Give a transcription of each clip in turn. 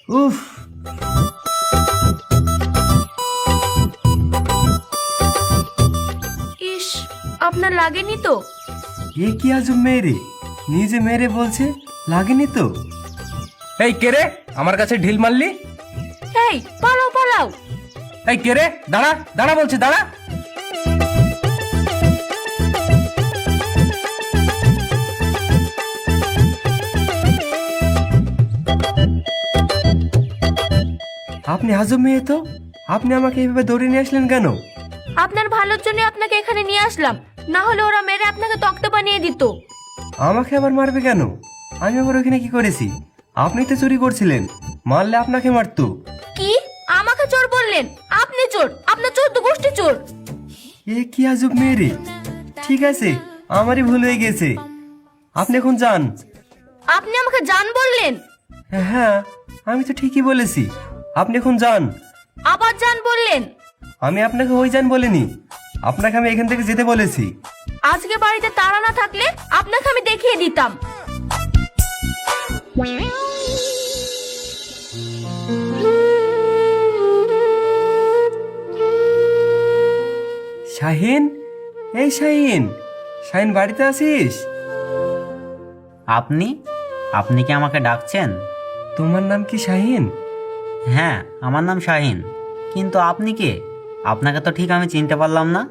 উফ। ইস, আপনার লাগেনি তো? এ কি আজব মেয়ে রে, নিজে মেরে বলছে লাগেনি তো। এই কে রে, আমার কাছে ঢিল মারলি? এই পালাও পালাও। এই কে রে, দাঁড়া দাঁড়া বলছি, দাঁড়া। আপনি আজব মেয়ে তো, আপনি আমাকে এইভাবে দৌড়ে নিয়ে আসলেন কেন? আপনার ভালোর জন্য আপনাকে এখানে নিয়ে আসলাম, না হলে ওরা মেরে আপনাকে তক্তা বানিয়ে দিত। আমাকে আবার মারবে কেন? আমি আবার ওখানে কি করেছি? আপনি তো চুরি করছিলেন, মারলে আপনাকে মারতো। কি আমাকে চোর বললেন? আপনি চোর, আপনার চোর তো গোষ্ঠী চোর। এ কি আজব মেয়ে রে। ঠিক আছে, আমারই ভুল হয়ে গেছে, আপনি এখন যান। আপনি আমাকে জান বললেন? হ্যাঁ, আমি তো ঠিকই বলেছি, আপনি এখন যান। আবার জান বললেন? আমি আপনাকে ওই যান বলিনি, আপনাকে আমি এখান থেকে যেতে বলেছি। আজকে বাড়িতে তাড়া না থাকলে আপনাকে আমি দেখিয়ে দিতাম। শাহিন, এই শাহিন, শাহিন বাড়িতে আছিস? আপনি আপনি কি আমাকে ডাকছেন? তোমার নাম কি শাহিন? হ্যাঁ, আমার নাম শাহিন। কিন্তু আপনি কে? আপনাকে তো ঠিক আমি চিনতে পারলাম না।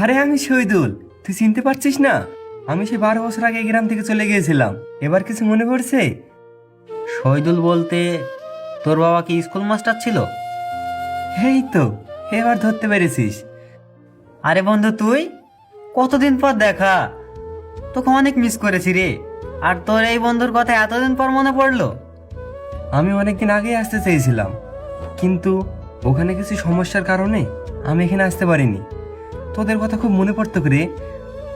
আরে আমি শহীদুল, তুই চিনতে পারছিস না? আমি সে 12 বছর আগে এই গ্রাম থেকে চলে গিয়েছিলাম, এবার কিছু মনে পড়ছে? শহীদুল বলতে তোর বাবা কি স্কুল মাস্টার ছিল? এই তো, এবার ধরতে পেরেছিস। আরে বন্ধু, তুই কতদিন পর দেখা, তোকে অনেক মিস করেছি রে। আর তোর এই বন্ধুর কথা এতদিন পর মনে পড়লো? আমি অনেকদিন আগেই আসতে চেয়েছিলাম, কিন্তু ওখানে কিছু সমস্যার কারণে আমি এখানে আসতে পারিনি। তোদের কথা খুব মনে পড়তো রে।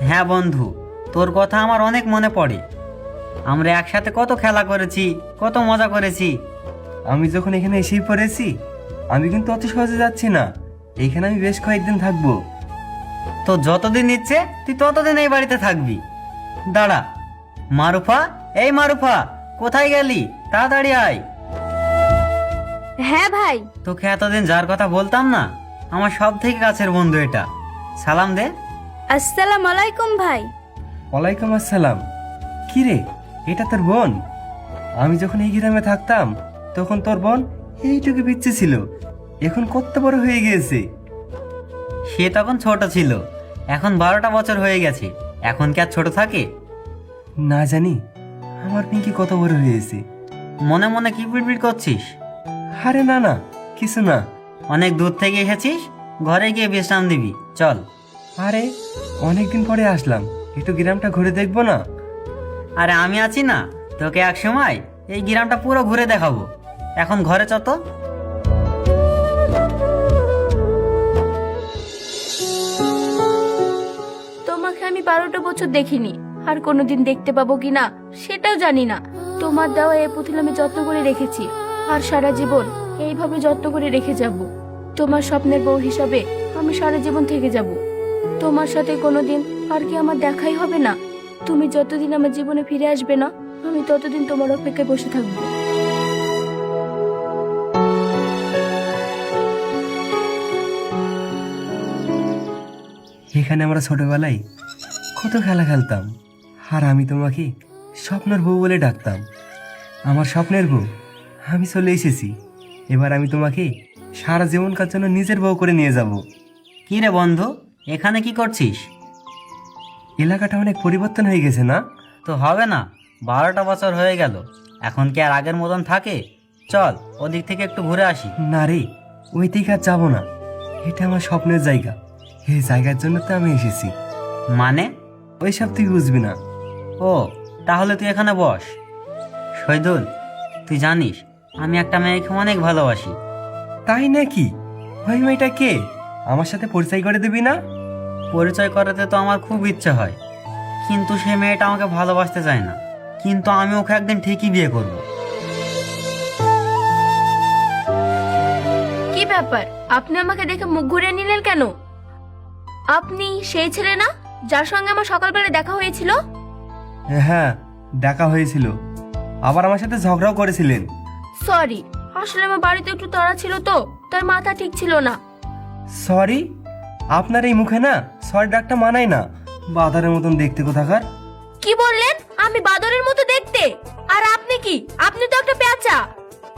হ্যাঁ বন্ধু, তোর কথা আমার অনেক মনে পড়ে। আমরা একসাথে কত খেলা করেছি, কত মজা করেছি। আমি যখন এখানে এসেই পড়েছি, আমি কিন্তু অত সহজে যাচ্ছি না, এইখানে আমি বেশ কয়েকদিন থাকবো। তো যতদিন ইচ্ছে তুই ততদিন এই বাড়িতে থাকবি। দাঁড়া, মারুফা, এই মারুফা, কোথায় গেলি? তাড়াতাড়ি আয়। হ্যাঁ ভাই। তোকে এতদিন যার কথা বলতাম না, আমার সব থেকে কাছের বন্ধু এটা। সালাম দে। আসসালামু আলাইকুম ভাই। ওয়ালাইকুম আসসালাম। কি রে, এটা তোর বোন? আমি যখন এই গ্রামে থাকতাম তখন তোর বোন এইটুকু পিচ্ছি ছিল, এখন কত বড় হয়ে গিয়েছে। সে তখন ছোট ছিল, এখন 12টা বছর হয়ে গেছে। এখন কি আর ছোট থাকে? না জানি আমার পিঙ্কি কত বড় হয়েছে। মনে মনে কি পিড়পিড় করছিস? আরে না না, কিছু না। অনেক দূর থেকে এসেছিস, ঘরে গিয়ে বিশ্রাম দিবি, চল। আরে অনেকদিন পরে আসলাম, একটু গ্রামটা ঘুরে দেখবো না? আরে আমি আছি না, তোকে এক সময় এই গ্রামটা পুরো ঘুরে দেখাবো। এখন ঘরে চ তো। তোমাকে আমি 12টা বছর দেখিনি, আর কোনোদিন দেখতে পাবো কিনা সেটাও জানি না। তোমার দেওয়া এই পুতুল আমি যত্ন করে রেখেছি, আর সারা জীবন এইভাবে যত্ন করে রেখে যাব। তোমার স্বপ্নের বউ হিসাবে আমি সারা জীবন থেকে যাব। তোমার সাথে কোনোদিন আর কি আমার দেখাই হবে না? তুমি যতদিন আমার জীবনে ফিরে আসবে না, আমি ততদিন তোমার অপেক্ষায় বসে থাকবো। এখানে আমরা ছোটবেলায় কত খেলা খেলতাম, আর আমি তোমাকে স্বপ্নের বউ বলে ডাকতাম। আমার স্বপ্নের বউ, আমি চলে এসেছি। এবার আমি তোমাকে সারা জীবনকার জন্য নিজের বউ করে নিয়ে যাব। কি রে বন্ধু, এখানে কি করছিস? এলাকাটা অনেক পরিবর্তন হয়ে গেছে না? তো হবে না, 12টা বছর হয়ে গেল, এখন কি আর আগের মতন থাকে? চল ওদিক থেকে একটু ঘুরে আসি। না রে, ওই দিকে আর যাবো না, এটা আমার স্বপ্নের জায়গা। এই জায়গার জন্য তো আমি এসেছি। মানে? ওইসব তুই বুঝবি না। ও, তাহলে তুই এখানে বস। শহীদুল, তুই জানিস আমি একটা মেয়েকে অনেক ভালোবাসি। তাই নাকি? ওই মেয়েটা কে? আমার সাথে পরিচয় করে দিবি না? পরিচয় করাতে তো আমার খুব ইচ্ছে হয়, কিন্তু সে মেয়েটা আমাকে ভালোবাসতে চায় না। কিন্তু আমি ওকে একদিন ঠিকই বিয়ে করব। কি ব্যাপার, আপনি আমাকে দেখে মুখ ঘুরিয়ে নিলেন কেন? আপনি সেই ছেলে না যার সঙ্গে আমার সকালবেলা দেখা হয়েছিল? হ্যাঁ, দেখা হয়েছিল, আবার আমার সাথে ঝগড়াও করেছিলেন। সরি, আসলে আমার বাড়িতে একটু তাড়া ছিল তো, তার মাথা ঠিক ছিল না। সরি? আপনার এই মুখে না সরি ডাকটা মানায় না, বাদারের মতন দেখতে কোথাকার। কি বললেন? আমি বাদরের মতো দেখতে? আর আপনি কি? আপনি তো একটা পেঁচা।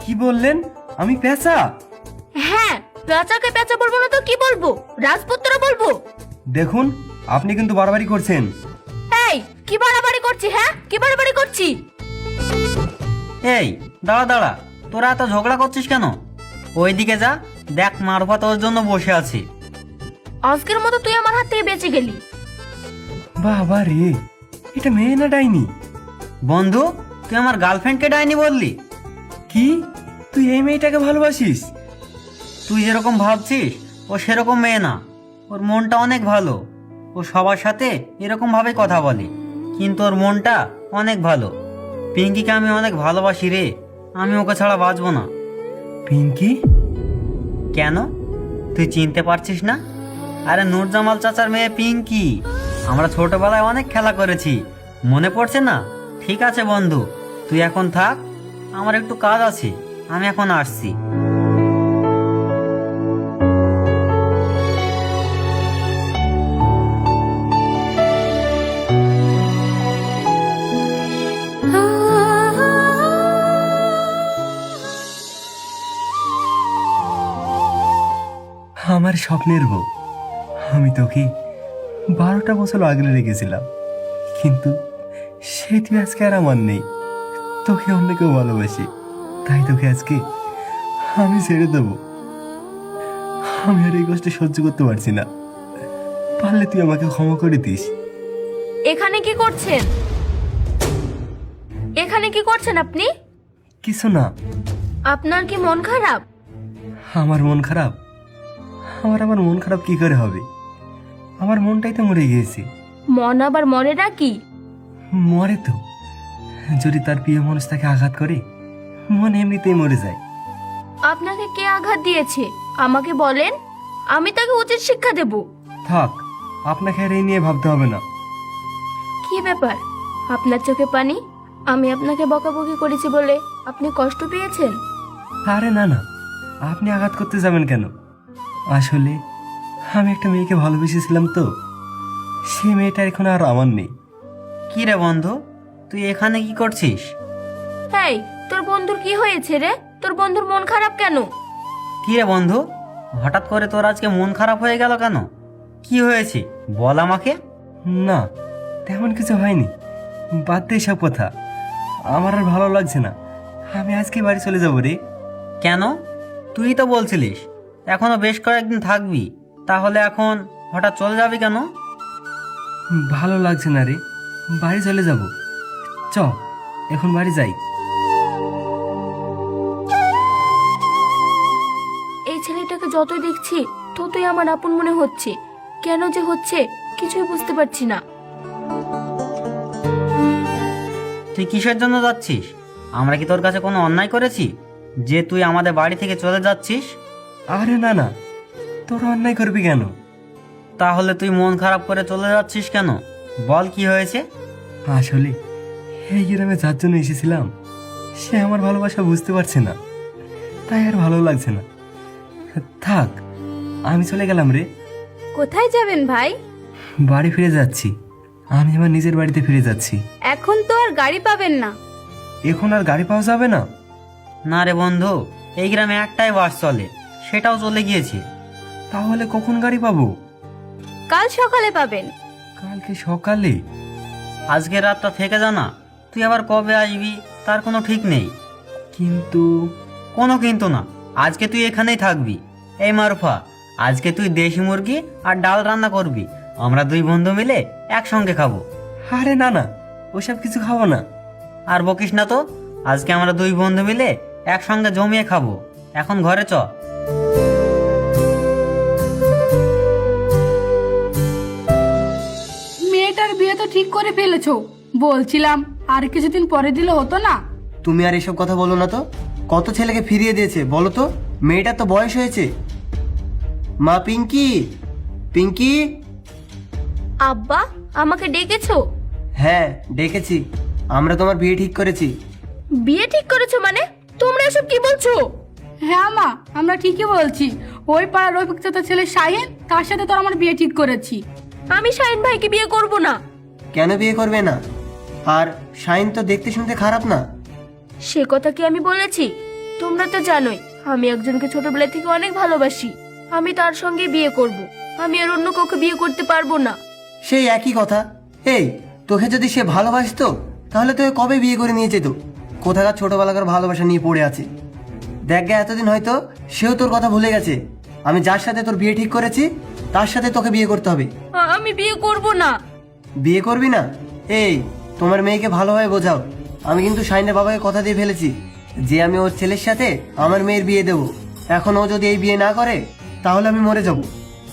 কি বললেন? আমি পেঁচা? হ্যাঁ, পেঁচাকে পেঁচা বলবো না তো কি বলবো? রাজপুত্র বলবো? দেখুন, আপনি কিন্তু বাড়াবাড়ি করছেন। এই, কি বাড়াবাড়ি করছি? হ্যাঁ, কি বাড়াবাড়ি করছি? এই দাঁড়া দাঁড়া, তোরা এত ঝগড়া করছিস কেন? ওইদিকে যা, দেখ মারুফা তোর জন্য বসে আছে। আজকের মতো তুই আমার হাত থেকে বেঁচে গেলি। বাবা রে, এটা মেয়ে না ডাইনি? বন্ধু, তুই আমার গার্লফ্রেন্ডকে ডাইনি বললি? কি, তুই এই মেয়েটাকে ভালোবাসিস? তুই যেরকম ভাবছিস ও সেরকম মেয়ে না। ওর মনটা অনেক ভালো, ও সবার সাথে এরকম ভাবে কথা বলে, কিন্তু ওর মনটা অনেক ভালো। পিঙ্কিকে আমি অনেক ভালোবাসি রে, আমি ওকে ছাড়া বাঁচবো না। পিঙ্কি? কেন, তুই চিনতে পারছিস না? আরে নূরজামাল চাচার মেয়ে পিঙ্কি। আমরা ছোটবেলায় অনেক খেলা করেছি, মনে পড়ছে না? ঠিক আছে বন্ধু, তুই এখন থাক, আমার একটু কাজ আছে, আমি এখন আসছি। আমার স্বপ্নের বউ, আমি তোকে 12টা বছর আগলে রেখেছিলাম, কিন্তু সে তুই আজকে আর আমার নেই। তোকে অন্য কেউ ভালোবাসি, তাই তোকে আজকে আমি ছেড়ে দেবো। আমি আর এই কষ্ট সহ্য করতে পারছি না, পারলে তুই আমাকে ক্ষমা করে দিস। এখানে কি করছেন? এখানে কি করছেন আপনি? কিছু না। আপনার কি মন খারাপ? আমার মন খারাপ? আমার মন খারাপ কি করে হবে? আমার মনটাই তো মরে গিয়েছে। মন আবার মরে না কি? মরে তো, যদি তার প্রিয় মানুষ তাকে আঘাত করে, মন এমনিতেই মরে যায়। আপনাকে কে আঘাত দিয়েছে আমাকে বলেন, আমি তাকে উচিত শিক্ষা দেব। থাক, আপনাকে আর এই নিয়ে ভাবতে হবে না। কি ব্যাপার, আপনার চোখে পানি? আমি আপনাকে বকাবকি করেছি বলে আপনি কষ্ট পেয়েছেন? আরে না না, আপনি আঘাত করতে যাবেন কেন? আসলে আমি একটা মেয়েকে ভালোবেসেছিলাম তো, সে মেয়েটা এখন আর আমার নেই। কি রে বন্ধু, তুই এখানে কি করছিস? এই, তোর বন্ধুর কি হয়েছে রে? তোর বন্ধুর মন খারাপ কেন? কি রে বন্ধু, হঠাৎ করে তোর আজকে মন খারাপ হয়ে গেল কেন? কি হয়েছে বল আমাকে। না, তেমন কিছু হয়নি, বাদ দে সব কথা। আমার আর ভালো লাগছে না, আমি আজকে বাড়ি চলে যাবো রে। কেন? তুই তো বলছিলিস এখনো বেশ কয়েকদিন থাকবি, তাহলে এখন হঠাৎ চলে যাবি কেন? ভালো লাগছে না রে, বাড়ি চলে যাব। চ, এখন বাড়ি যাই। এই ছেলেটাকে যতই দেখছি ততই আমার আপন মনে হচ্ছে। কেন যে হচ্ছে কিছুই বুঝতে পারছি না। তুই কিসের জন্য যাচ্ছিস? আমরা কি তোর কাছে কোনো অন্যায় করেছি যে তুই আমাদের বাড়ি থেকে চলে যাচ্ছিস? আরে না না, তোর অন্যায় করবি কেন? তাহলে তুই মন খারাপ করে চলে যাচ্ছিস কেন? বল কি হয়েছে? আসলে এই গ্রামে যার জন্য এসেছিলাম, সে আমার ভালোবাসা বুঝতে পারছে না, তাই আর ভালো লাগছে না। থাক, আমি চলে গেলাম রে। কোথায় যাবেন ভাই? বাড়ি ফিরে যাচ্ছি, আমি আমার নিজের বাড়িতে ফিরে যাচ্ছি। এখন তো আর গাড়ি পাবেন না। এখন আর গাড়ি পাওয়া যাবে না? না রে বন্ধু, এই গ্রামে একটাই বাস চলে, সেটাও চলে গিয়েছে। তাহলে কখন গাড়ি পাবো? কাল সকালে পাবেন। কালকে সকালে? আজকে রাতটা থেকে যা না, তুই আবার কবে আসবি তার কোনো ঠিক নেই। কিন্তু কোনো কিন্তু না, আজকে তুই এখানেই থাকবি। এই মারুফা, আজকে তুই দেশি মুরগি আর ডাল রান্না করবি, আমরা দুই বন্ধু মিলে একসঙ্গে খাবো। আরে না না, ওসব কিছু খাবো না। আর বকিস না তো, আজকে আমরা দুই বন্ধু মিলে একসঙ্গে জমিয়ে খাবো। এখন ঘরে চ। মেয়েটার বিয়ে তো ঠিক করে ফেলেছো, বলছিলাম আর কিছুদিন পরে দিলে হতো না? তুমি আর এসব কথা বলো না তো। কত ছেলেকে ফিরিয়ে দিয়েছে বলো তো, মেয়েটার তো বয়স হয়েছে। মা পিঙ্কি, পিঙ্কি। আব্বা, আমাকে ডেকেছো? হ্যাঁ ডেকেছি, আমরা তোমার বিয়ে ঠিক করেছি। বিয়ে ঠিক করেছো মানে? তো তোমরা এসব কি বলছো? হ্যাঁ মা, আমরা ঠিকই বলছি। ওই পাড়ার রফিক চাচার ছেলে শাহিন, তার সাথে তো আমার বিয়ে ঠিক করেছি। আমি শাহিন ভাইকে বিয়ে করব না। কেন বিয়ে করবে না? আর শাইন তো দেখতে শুনতে খারাপ না। সে কথা কি আমি বলেছি? তোমরা তো জানোই আমি একজনকে ছোটবেলা থেকে অনেক ভালোবাসি। আমি তার সঙ্গে বিয়ে করব। আমি আর অন্য কাউকে বিয়ে করতে পারবো না। সেই একই কথা। এই, তোকে যদি সে ভালোবাসতো তাহলে তোকে কবে বিয়ে করে নিয়ে যেত? কোথাকার ছোটবেলাকার ভালোবাসা নিয়ে পড়ে আছে। দেখ গে, এতদিন হয়তো সেও তোর কথা ভুলে গেছে। আমি যার সাথে তোর বিয়ে ঠিক করেছি তার সাথে তোকে বিয়ে করতে হবে। আমি বিয়ে করব না। বিয়ে করবি না? এই, তোমার মেয়েকে ভালোভাবে বোঝাও। আমি কিন্তু শাইনের বাবাকে কথা দিয়ে ফেলেছি যে আমি ওর ছেলের সাথে আমার মেয়ের বিয়ে দেবো। এখন ও যদি এই বিয়ে না করে তাহলে আমি মরে যাব।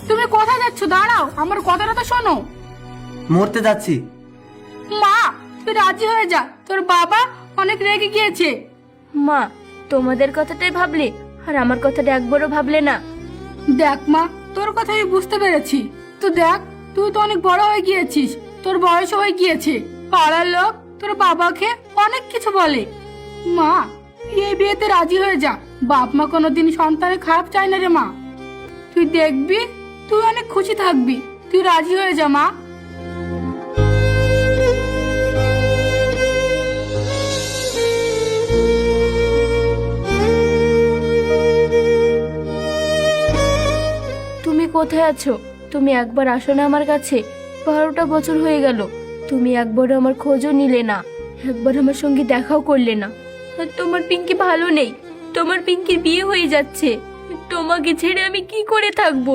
তুমি কোথায় যাচ্ছ? দাঁড়াও, আমার কথাটা তো শোনো। মরতে যাচ্ছি। মা, তুই রাজি হয়ে যা, তোর বাবা অনেক রেগে গিয়েছে। মা, তোমাদের কথাটাই ভাবলে আর আমার কথাটা একবারও ভাবলে না। দেখ মা, তোর কথা আমি বুঝতে পেরেছি। তো দেখ, তুই তো অনেক বড় হয়ে গিয়েছিস, তোর বয়স হয়ে গিয়েছে। পাড়ার লোক তোর বাবাকে অনেক কিছু বলে। মা, এই বিয়েতে রাজি হয়ে যা। বাপ মা কোনোদিন সন্তানের খারাপ চায় না রে মা। তুই দেখবি তুই অনেক খুশি থাকবি। তুই রাজি হয়ে যা মা। তুমি কোথায় আছো? তুমি একবার আসো না আমার কাছে। 12টা বছর হয়ে গেল, তুমি একবারও আমার খোঁজও নিলে না, একবার আমার সঙ্গে দেখাও করলে না। আর তোমার পিঙ্কি ভালো নেই, তোমার পিঙ্কির বিয়ে হয়ে যাচ্ছে। তোমাকে ছেড়ে আমি কি করে থাকবো?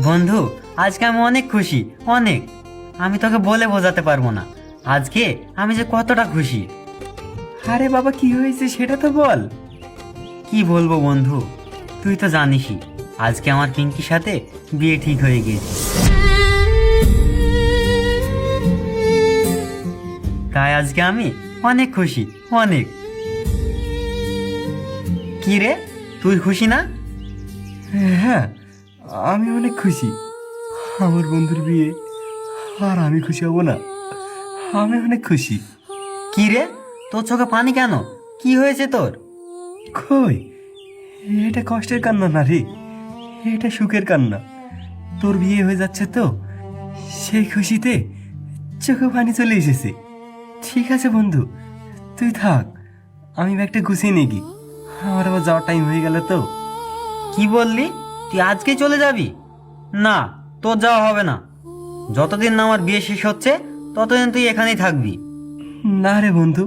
বন্ধু, আজকে আমি অনেক খুশি, অনেক। আমি তোকে বলে বোঝাতে পারবো না আজকে আমি যে কতটা খুশি। আরে বাবা, কি হয়েছে সেটা তো বল। কি বলবো বন্ধু, তুই তো জানিসই আজকে আমার পিঙ্কির সাথে বিয়ে ঠিক হয়ে গিয়েছে। তাই আজকে আমি অনেক খুশি, অনেক। কি রে, তুই খুশি না? হ্যাঁ, আমি অনেক খুশি। আমার বন্ধুর বিয়ে, আর আমি খুশি হব না? আমি অনেক খুশি। কি রে, তোর চোখে পানি কেন? কি হয়েছে তোর? কই, এটা কষ্টের কান্না না রে, এটা সুখের কান্না। তোর বিয়ে হয়ে যাচ্ছে তো, সেই খুশিতে চোখে পানি চলে এসেছে। ঠিক আছে বন্ধু, তুই থাক, আমি ব্যাগটা গুছিয়ে নিয়ে গি। আমার আবার যাওয়ার টাইম হয়ে গেল তো। কি বললি, তুই আজকে চলে যাবি? না, তোর যাওয়া হবে না। যতদিন না আমার বিয়ে শেষ হচ্ছে ততদিন তুই এখানেই থাকবি। না রে বন্ধু,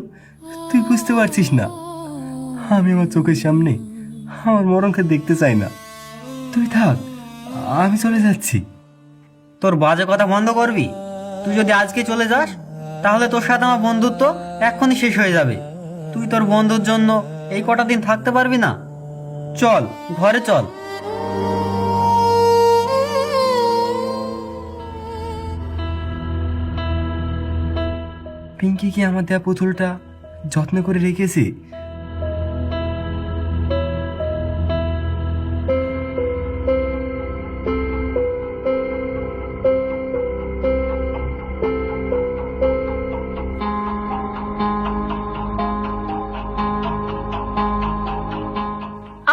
তুই বুঝতে পারছিস না, আমি আমার চোখের সামনে আমার মরণকে দেখতে চাই না। তুই থাক, আমি চলে যাচ্ছি। তোর বাজে কথা বন্ধ করবি। তুই যদি আজকে চলে যাস তাহলে তোর সাথে আমার বন্ধুত্ব এক্ষুনি শেষ হয়ে যাবে। তুই তোর বন্ধুর জন্য এই কটা দিন থাকতে পারবি না। চল, ঘরে চল। পিঙ্কি কি আমার দেয়া পুতুলটা যত্ন করে রেখেছে?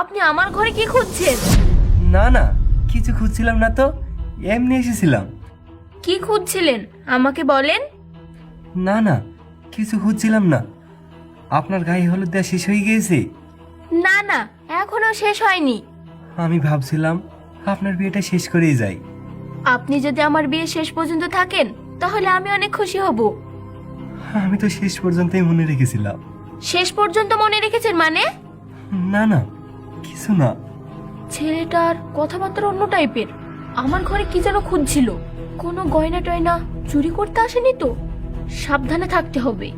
আপনি আমার ঘরে কি খুঁজছেন? না না, কিছু খুঁজছিলাম না তো, এমনি এসেছিলাম। কি খুঁজছিলেন আমাকে বলেন। না না, কিছু খুঁজছিলাম না। আপনার গায়ে হলুদ দেওয়া শেষ হয়ে গিয়েছে? না না, এখনো শেষ হয়নি। আমি ভাবছিলাম আপনার বিয়েটা শেষ করেই যাই। আপনি যদি আমার বিয়ে শেষ পর্যন্ত থাকেন তাহলে আমি অনেক খুশি হব। আমি তো শেষ পর্যন্তই মনে রেখেছিলাম। শেষ পর্যন্ত মনে রেখেছেন মানে? না না, কিছু না। ছেলেটার কথাবার্তা অন্য টাইপের। আমার ঘরে কি যেন খুঁজছিল। কোনো গয়না টয়না চুরি করতে আসেনি তো? সাবধানে থাকতে হবে।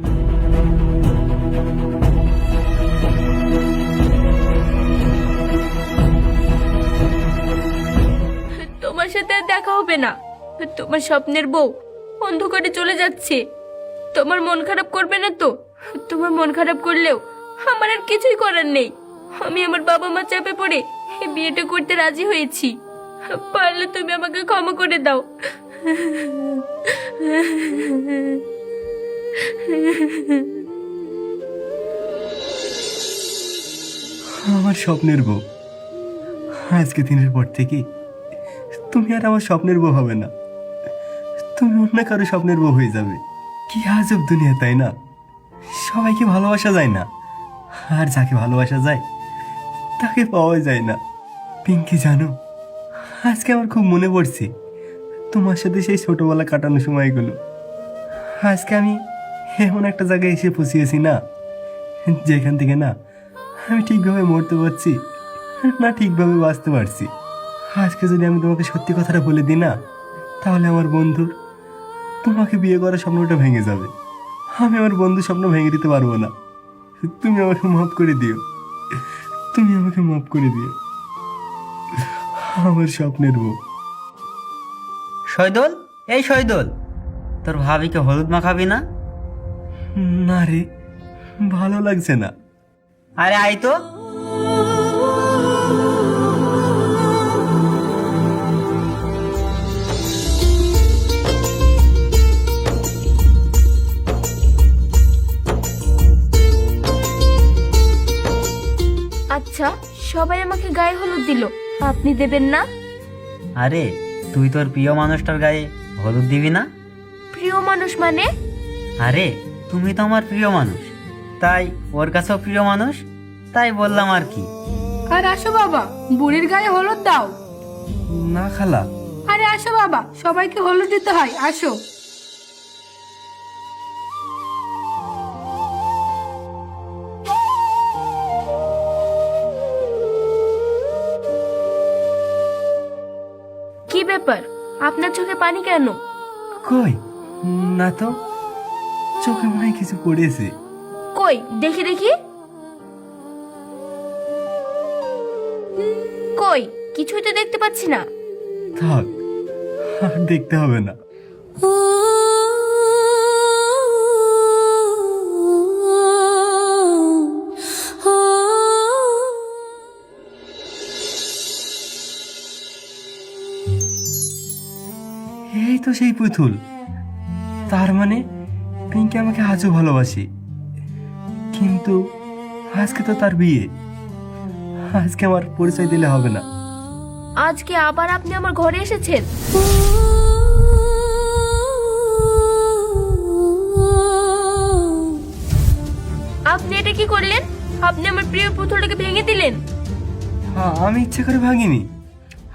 তোমার সাথে আর দেখা হবে না। তোমার স্বপ্নের বউ অন্ধকারে চলে যাচ্ছে। তোমার মন খারাপ করবে না তো? তোমার মন খারাপ করলেও আমার আর কিছুই করার নেই। আমি আমার বাবা মা চাপে পড়ে এই বিয়েটা করতে রাজি হয়েছি। পারলে তুমি আমাকে ক্ষমা করে দাও। আমার স্বপ্নের বউ, আজকে দিনের পর থেকে তুমি আর আমার স্বপ্নের বউ হবে না, তুমি অন্য কারো স্বপ্নের বউ হয়ে যাবে। কি আজব দুনিয়া, তাই না? সবাইকে ভালোবাসা যায় না, আর যাকে ভালোবাসা যায় তাকে পাওয়া যায় না। পিঙ্কি জানো, আজকে আমার খুব মনে পড়ছে তোমার সাথে সেই ছোটবেলা কাটানো সময়গুলো। আজকে আমি এমন একটা জায়গায় এসে পৌঁছিয়েছি না, যেখান থেকে না আমি ঠিকভাবে মরতে পারছি না ঠিকভাবে বাঁচতে পারছি। আজকে যদি আমি তোমাকে সত্যি কথাটা বলে দিই না, তাহলে আমার বন্ধুর তোমাকে বিয়ে করার স্বপ্নটা ভেঙে যাবে। আমি আমার বন্ধুর স্বপ্ন ভেঙে দিতে পারবো না। তুমি আমাকে মাফ করে দিও, তুমি আমাকে মাফ করে দিও, আমার স্বপ্নের বউ। শৈদল, এই শৈদল, তোর ভাবিকে হলুদ মাখাবি না? না রে, ভালো লাগছে না। আরে আই তো। আচ্ছা, সবাই আমাকে গায়ে হলুদ দিল, আপনি দেবেন না? আরে তুই তোর প্রিয় মানুষটার গায়ে হলুদ দিবি না? প্রিয় মানুষ মানে? আরে তুমি তো আমার প্রিয় মানুষ, তাই ওর কাছেও প্রিয় মানুষ, তাই বললাম আর কি। আর আসো বাবা, বুড়ির গায়ে হলুদ দাও। না খালা। আরে আসো বাবা, সবাইকে হলুদ দিতে হয়, আসো। কি ব্যাপার, আপনার চোখে পানি কেন? কই না তো, চোখে মনে হয় কিছু পড়েছে। কই দেখি দেখি। কই, কিছুই তো দেখতে পাচ্ছি না। থাক, আর দেখতে হবে না। এই তো সেই পুতুল। তার মানে পিঙ্কি আমাকে আজও ভালোবাসে, কিন্তু আজকে তো তার বিয়ে। আজকে আমার পরিচয় দিলে হবে না। আজকে আবার আপনি আমার ঘরে এসেছেন? আপনি এটা কি করলেন? আপনি আমার প্রিয় পুতুলটাকে ভেঙে দিলেন। আমি ইচ্ছে করে ভাঙিনি,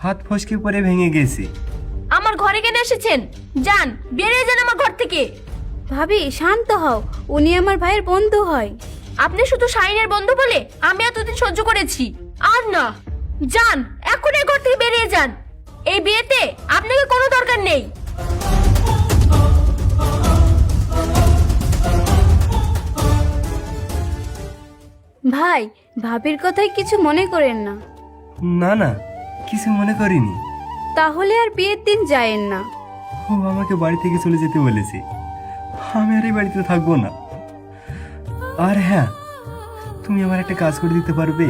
হাত ফসকে পরে ভেঙে গেছি। আমার ঘরে কেন এসেছেন? যান, বেরিয়ে যান আমার ঘর থেকে। ভাবি শান্ত হও, উনি আমার ভাইয়ের বন্ধু হয়। আপনি শুধু শাইনের বন্ধু বলে আমি এতদিন সহ্য করেছি, আর না। যান, এখন এই ঘর থেকে বেরিয়ে যান। এই বিয়েতে আপনাকে কোনো দরকার নেই। ভাই, ভাবির কথায় কিছু মনে করেন না। না না, কিছু মনে করিনি। তাহলে আর বিয়ের দিন যায়েন না। ও আমাকে বাড়ি থেকে চলে যেতে বলেছে, আমি আর এই বাড়িতে থাকবো না। আর হ্যাঁ, তুমি আমার একটা কাজ করে দিতে পারবে?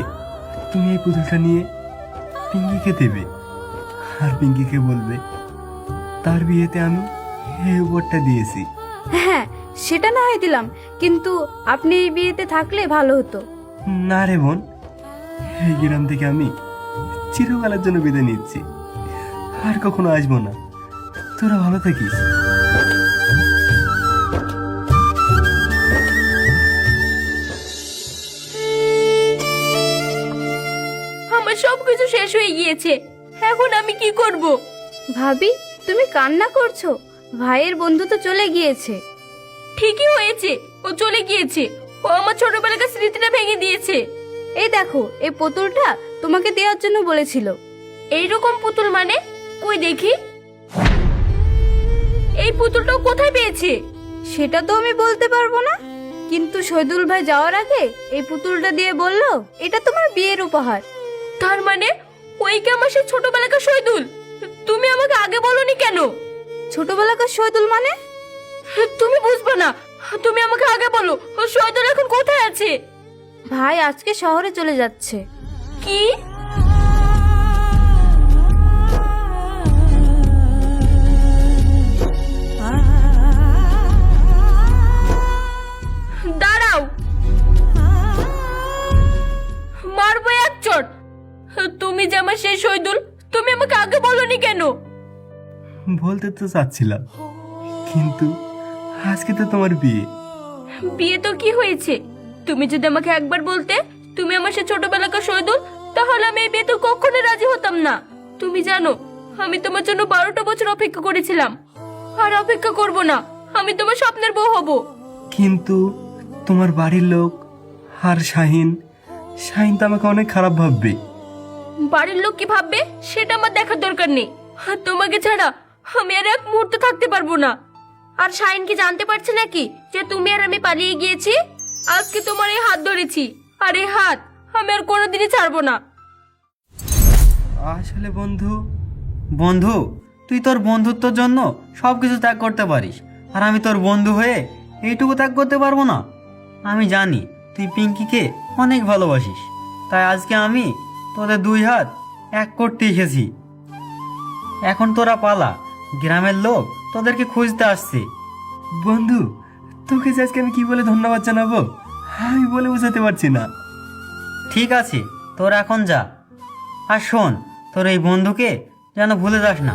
তুমি এই পুতুলটা নিয়ে পিঙ্কিকে দেবে, আর পিঙ্কিকে বলবে তার বিয়েতে আমি এই উপরটা দিয়েছি। হ্যাঁ, সেটা না হয় দিলাম, কিন্তু আপনি এই বিয়েতে থাকলে ভালো হতো। না রে বোন, এই গ্রাম থেকে আমি চিরকালের জন্য বিদায় নিচ্ছি, আর কখনো আসবো না। তোরা ভালো থাকিস। আমার সবকিছু শেষ হয়ে গিয়েছে, এখন আমি কি করব? ভাবি, তুমি কান্না করছো? ভাইয়ের বন্ধু তো চলে গিয়েছে। ঠিকই হয়েছে, ও চলে গিয়েছে। ও আমার ছোটবেলাকার স্মৃতিটা ভেঙে দিয়েছে। এই দেখো, এই পুতুলটা তোমাকে দেওয়ার জন্য বলেছিল। এইরকম পুতুল মানে? কই দেখি। এই পুতুলটা ও কোথায় পেয়েছে? সেটা তো আমি বলতে পারবো না, কিন্তু শহীদুল ভাই যাওয়ার আগে এই পুতুলটা দিয়ে বলল এটা তোমার বিয়ের উপহার। তার মানে ওই কি আমার সেই ছোটবেলাকার শহীদুল? তুমি আমাকে আগে বলনি কেন? ছোটবেলাকার শহীদুল মানে? তুমি বুঝবে না, তুমি আমাকে আগে বলো। ও শহীদুল এখন কোথায় আছে? ভাই আজকে শহরে চলে যাচ্ছে। কি? বাকচোদ। তুমি যে আমার সেই শহীদুল, তুমি আমাকে আগে বলনি কেন? বলতে তো চাচ্ছিলাম, কিন্তু আজকে তো তোমার বিয়ে। বিয়ে তো কি হয়েছে? তুমি যদি আমাকে একবার বলতে তুমি আমার সে ছোটবেলাকার শহীদুল, তাহলে আমি এই বিয়েতে কখনো রাজি হতাম না। তুমি জানো আমি তোমার জন্য 12টা বছর অপেক্ষা করেছিলাম, আর অপেক্ষা করব না। আমি তোমার স্বপ্নের বউ হব। কিন্তু তোমার বাড়ির লোক আর শাহিন তো আমাকে অনেক খারাপ ভাববে। বাড়ির লোক কি ভাববে সেটা আমার দেখার দরকার নেই। আর তোমাকে ছাড়া আমি আর এক মুহূর্ত থাকতে পারবো না। আর শাহিন কি জানতে পারছে নাকি যে তুমি আর আমি পালিয়ে গিয়েছি? আজকে তোমার এই হাত ধরেছি, আর এই হাত আমি আর কোনোদিনই ছাড়বো না। আসলে বন্ধু, বন্ধু, তুই তোর বন্ধুত্বর জন্য সব কিছু ত্যাগ করতে পারিস, আর আমি তোর বন্ধু হয়ে এইটুকু ত্যাগ করতে পারবো না? আমি জানি তুই পিঙ্কিকে অনেক ভালোবাসিস, তাই আজকে আমি তোদের 2 হাত এক করতে এসেছি। এখন তোরা পালা, গ্রামের লোক তোদেরকে খুঁজতে আসছে। বন্ধু তোকে যে আজকে আমি কি বলে ধন্যবাদ জানাবো আমি বলে বোঝাতে পারছি না। ঠিক আছে, তোরা এখন যা। আর শোন, তোর এই বন্ধুকে যেন ভুলে যাস না।